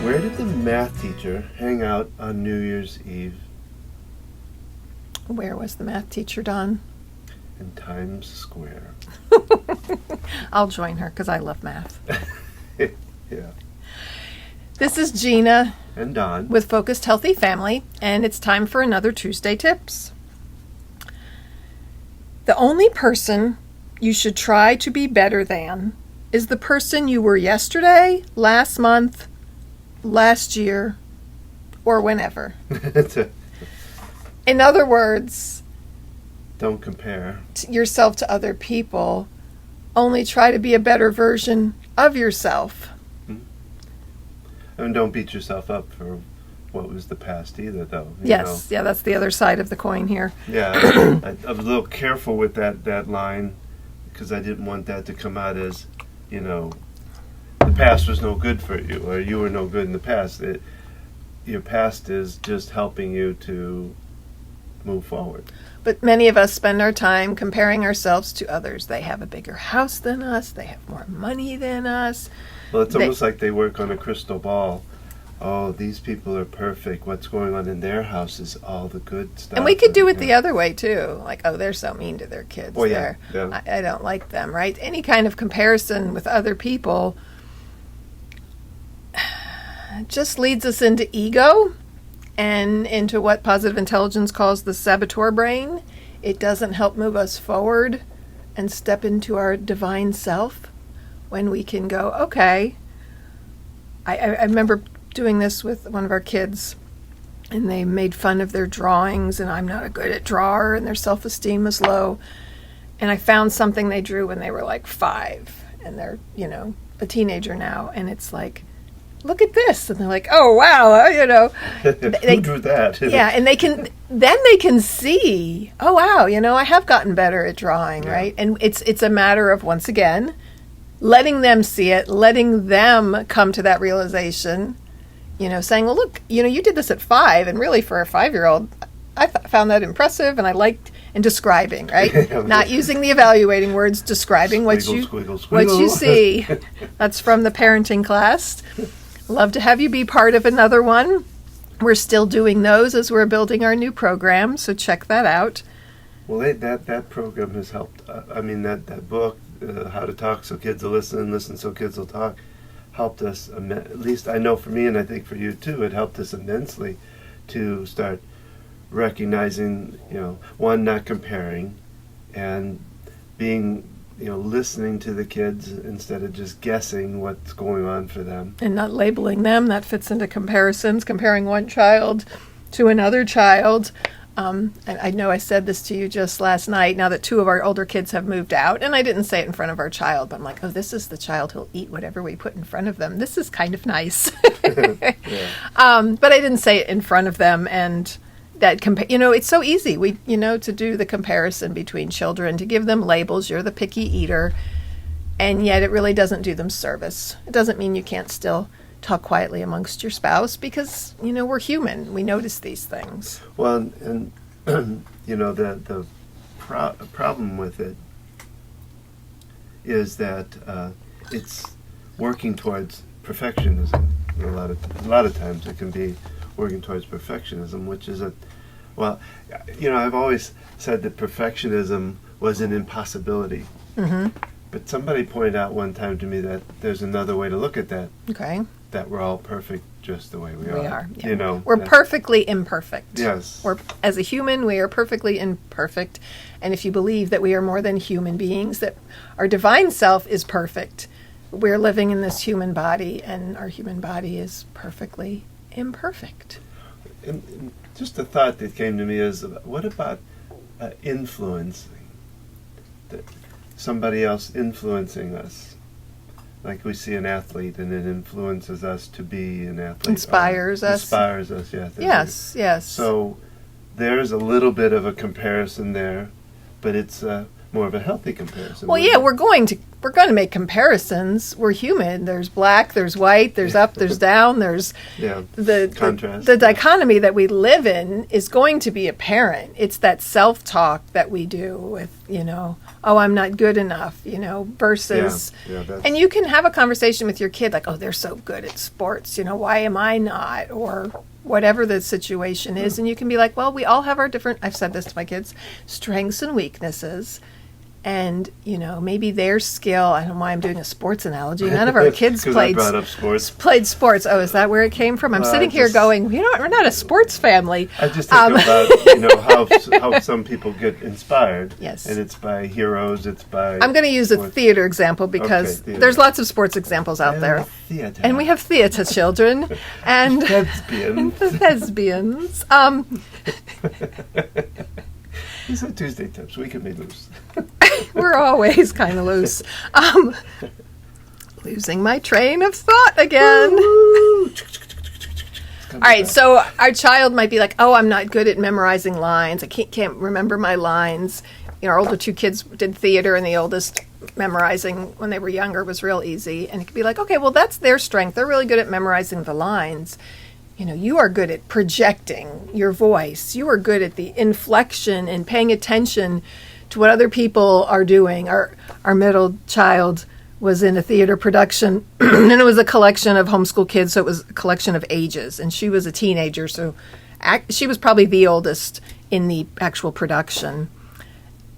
Where did the math teacher hang out on New Year's Eve? Where was the math teacher, Don? In Times Square. I'll join her because I love math. Yeah. This is Gina And Don. with Focused Healthy Family, and it's time for another Tuesday Tips. The only person you should try to be better than is the person you were yesterday, last month, last year, or whenever. In other words, Don't compare. yourself to other people. Only try to be a better version of yourself. And don't beat yourself up for what was the past either, though. Yes, yeah, that's the other side of the coin here. Yeah, I was a little careful with that line because I didn't want that to come out as, the past was no good for you or you were no good in the past. Your past is just helping you to move forward. But many of us spend our time comparing ourselves to others. They have a bigger house than us. They have more money than us. Well, it's almost like they work on a crystal ball. Oh, these people are perfect. What's going on in their house is all the good stuff. And we could do it the other way, too. Like, oh, they're so mean to their kids. Well, yeah. I don't like them, right? Any kind of comparison with other people just leads us into ego and into what positive intelligence calls the saboteur brain. It doesn't help move us forward and step into our divine self when we can go, okay. I remember doing this with one of our kids, and they made fun of their drawings, and I'm not a good at drawer, and their self-esteem is low. And I found something they drew when they were like 5, and they're, a teenager now, and it's like, look at this. And they're like, oh, wow, Who drew that? Yeah, and they can see, oh, wow, I have gotten better at drawing, right? And it's a matter of, once again, letting them see it, letting them come to that realization, saying, well, look, you did this at 5, and really for a 5-year-old, I found that impressive, and I liked, and describing, right? Not using the evaluating words, describing what you see. That's from the parenting class. Love to have you be part of another one. We're still doing those as we're building our new program, so check that out. Well, that program has helped. That book, How to Talk So Kids Will Listen, Listen So Kids Will Talk, helped us, at least I know for me and I think for you too, it helped us immensely to start recognizing, one, not comparing, and being, listening to the kids instead of just guessing what's going on for them. And not labeling them. That fits into comparisons, comparing one child to another child. And I know I said this to you just last night, now that 2 of our older kids have moved out, and I didn't say it in front of our child, but I'm like, oh, this is the child who'll eat whatever we put in front of them. This is kind of nice. Yeah. But I didn't say it in front of them, and that, it's so easy, to do the comparison between children, to give them labels, you're the picky eater, and yet it really doesn't do them service. It doesn't mean you can't still talk quietly amongst your spouse because, we're human. We notice these things. Well, and the problem with it is that it's working towards perfectionism. A lot of times it can be working towards perfectionism, which is I've always said that perfectionism was an impossibility. Mm-hmm. But somebody pointed out one time to me that there's another way to look at that. Okay. That we're all perfect just the way we are. We are. Yeah. We're perfectly imperfect. Yes. As a human, we are perfectly imperfect. And if you believe that we are more than human beings, that our divine self is perfect, we're living in this human body, and our human body is perfectly imperfect. And just a thought that came to me is, what about influencing? Somebody else influencing us. Like we see an athlete and it influences us to be an athlete. Inspires us, yeah. Yes. So there's a little bit of a comparison there, but it's more of a healthy comparison. Well, yeah, we're going to we're going to make comparisons. We're human. There's black, there's white, there's up, there's down, there's the contrast. The dichotomy that we live in is going to be apparent. It's that self-talk that we do with, oh, I'm not good enough, versus, and you can have a conversation with your kid like, oh, they're so good at sports, why am I not? Or whatever the situation is. And you can be like, well, we all have our different, I've said this to my kids, strengths and weaknesses. And, maybe their skill, I don't know why I'm doing a sports analogy. None of our kids played sports. Oh, is that where it came from? I'm sitting here going, we're not a sports family. I just think about, how some people get inspired. Yes. And it's by heroes, it's by... I'm going to use a theater example because there's lots of sports examples out there. Theater. And we have theater children. And thespians. These are Tuesday tips. We can be loose. We're always kind of loose. Losing my train of thought again. All right, so our child might be like, oh, I'm not good at memorizing lines. I can't remember my lines. Our older two kids did theater, and the oldest memorizing when they were younger was real easy. And it could be like, okay, well, that's their strength. They're really good at memorizing the lines. You are good at projecting your voice. You are good at the inflection and paying attention to what other people are doing. Our middle child was in a theater production, and it was a collection of homeschool kids, so it was a collection of ages. And she was a teenager, so she was probably the oldest in the actual production.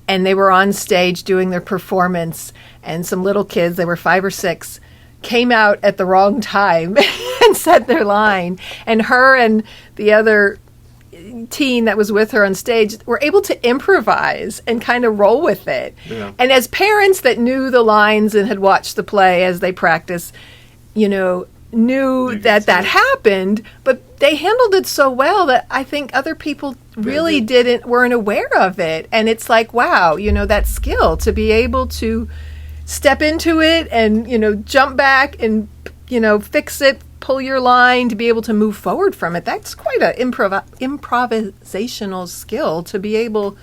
And they were on stage doing their performance, and some little kids, they were 5 or 6, came out at the wrong time and said their line. And her and the other teen that was with her on stage were able to improvise and kind of roll with it. Yeah. And as parents that knew the lines and had watched the play as they practiced, knew that happened, but they handled it so well that I think other people really weren't aware of it. And it's like, wow, that skill to be able to step into it and, jump back and, fix it, pull your line, to be able to move forward from it. That's quite an improvisational skill to be able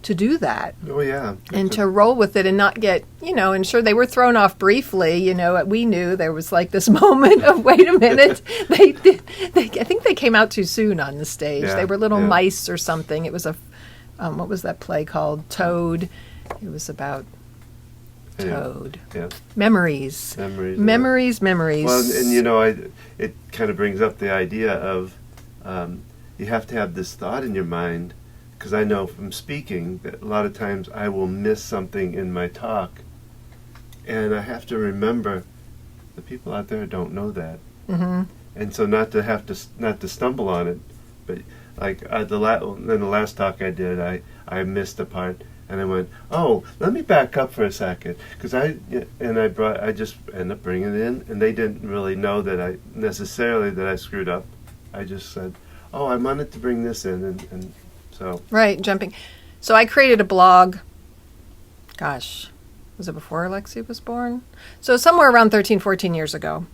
to do that. Oh, yeah. And to roll with it and not get, and sure, they were thrown off briefly. We knew there was like this moment of, wait a minute. I think they came out too soon on the stage. Yeah, they were little mice or something. It was what was that play called? Toad. It was about Toad. Yeah. Memories. Well, and it kind of brings up the idea of you have to have this thought in your mind, because I know from speaking that a lot of times I will miss something in my talk, and I have to remember the people out there don't know that, and so not to stumble on it, but like the last talk I did, I missed a part. And I went, oh, let me back up for a second, because I just ended up bringing it in, and they didn't really know that I screwed up. I just said, oh, I wanted to bring this in, and so. Right, jumping. So I created a blog, gosh, was it before Alexia was born? So somewhere around 13, 14 years ago.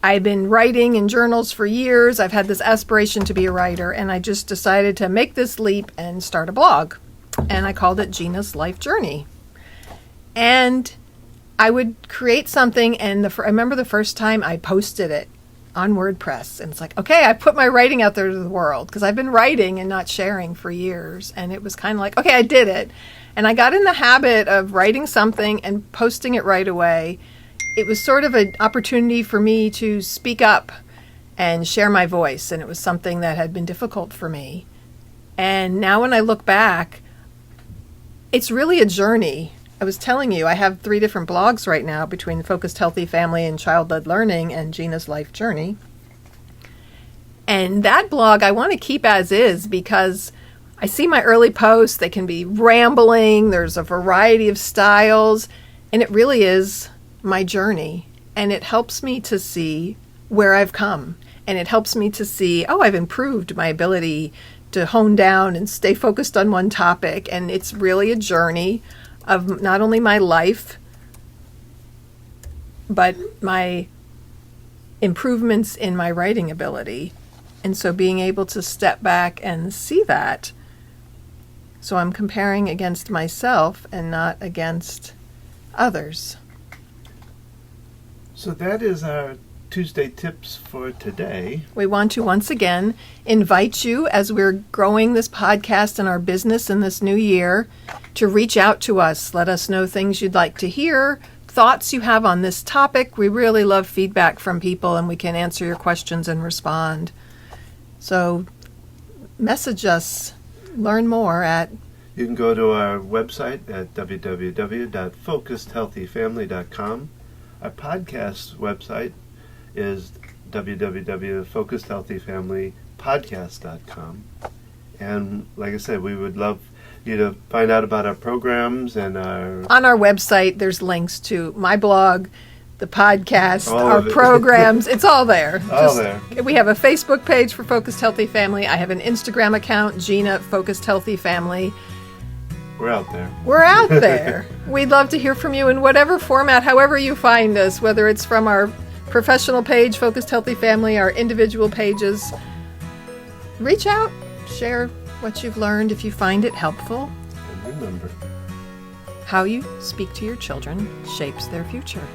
I've been writing in journals for years. I've had this aspiration to be a writer, and I just decided to make this leap and start a blog. And I called it Gina's Life Journey. And I would create something, and I remember the first time I posted it on WordPress. And it's like, okay, I put my writing out there to the world, because I've been writing and not sharing for years. And it was kind of like, okay, I did it. And I got in the habit of writing something and posting it right away. It was sort of an opportunity for me to speak up and share my voice. And it was something that had been difficult for me. And now when I look back, it's really a journey. I was telling you, I have 3 different blogs right now between Focused Healthy Family and Child-Led Learning and Gina's Life Journey. And that blog I want to keep as is, because I see my early posts. They can be rambling. There's a variety of styles. And it really is my journey. And it helps me to see where I've come. And it helps me to see, oh, I've improved my ability to hone down and stay focused on one topic. And it's really a journey of not only my life, but my improvements in my writing ability. And so being able to step back and see that. So I'm comparing against myself and not against others. So that is our Tuesday tips for today. We want to once again invite you, as we're growing this podcast and our business in this new year, to reach out to us. Let us know things you'd like to hear, thoughts you have on this topic. We really love feedback from people, and we can answer your questions and respond. So message us, learn more at... You can go to our website at www.focusedhealthyfamily.com. Our podcast website is www.focusedhealthyfamilypodcast.com. And like I said, we would love you to find out about our programs and our... On our website, there's links to my blog, the podcast, All our of it. programs. It's all there. All there. We have a Facebook page for Focused Healthy Family. I have an Instagram account, Gina Focused Healthy Family. We're out there. We're out there. We'd love to hear from you in whatever format, however you find us, whether it's from our professional page, Focused Healthy Family, our individual pages. Reach out, share what you've learned if you find it helpful. And remember, How you speak to your children shapes their future.